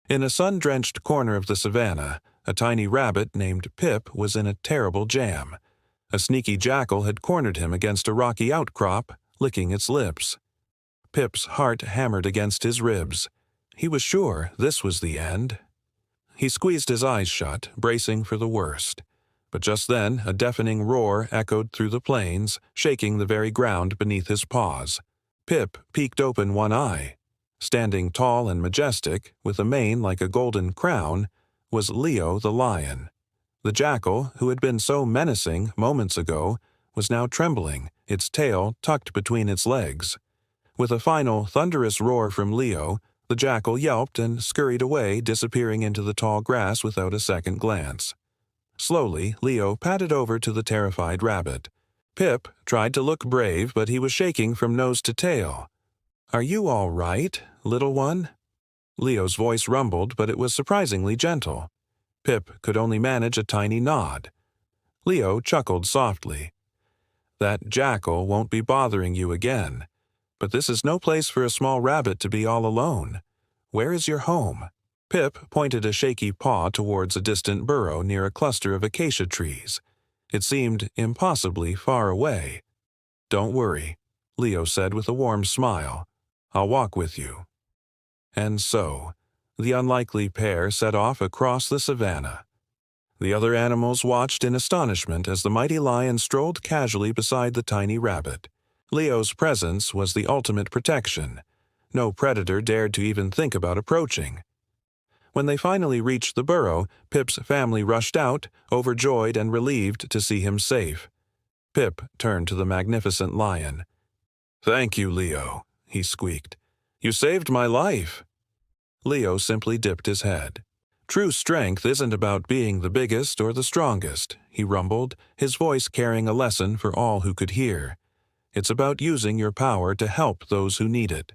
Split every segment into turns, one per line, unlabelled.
In a sun-drenched corner of the savannah, a tiny rabbit named Pip was in a terrible jam. A sneaky jackal had cornered him against a rocky outcrop, licking its lips. Pip's heart hammered against his ribs. He was sure this was the end. He squeezed his eyes shut, bracing for the worst. But just then, a deafening roar echoed through the plains, shaking the very ground beneath his paws. Pip peeked open one eye. Standing tall and majestic, with a mane like a golden crown, was Leo the lion. The jackal, who had been so menacing moments ago, was now trembling, its tail tucked between its legs. With a final, thunderous roar from Leo, the jackal yelped and scurried away, disappearing into the tall grass without a second glance. Slowly, Leo padded over to the terrified rabbit. Pip tried to look brave, but he was shaking from nose to tail. "Are you all right, little one?" Leo's voice rumbled, but it was surprisingly gentle. Pip could only manage a tiny nod. Leo chuckled softly. "That jackal won't be bothering you again. But this is no place for a small rabbit to be all alone. Where is your home?" Pip pointed a shaky paw towards a distant burrow near a cluster of acacia trees. It seemed impossibly far away. "Don't worry," Leo said with a warm smile. "I'll walk with you." And so, the unlikely pair set off across the savannah. The other animals watched in astonishment as the mighty lion strolled casually beside the tiny rabbit. Leo's presence was the ultimate protection. No predator dared to even think about approaching. When they finally reached the burrow, Pip's family rushed out, overjoyed and relieved to see him safe. Pip turned to the magnificent lion. "Thank you, Leo," he squeaked. "You saved my life." Leo simply dipped his head. "True strength isn't about being the biggest or the strongest," he rumbled, his voice carrying a lesson for all who could hear. "It's about using your power to help those who need it."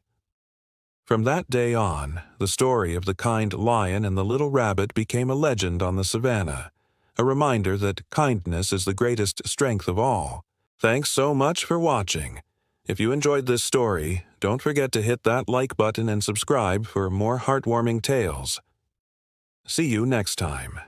From that day on, the story of the kind lion and the little rabbit became a legend on the savannah, a reminder that kindness is the greatest strength of all. Thanks so much for watching. If you enjoyed this story, don't forget to hit that like button and subscribe for more heartwarming tales. See you next time.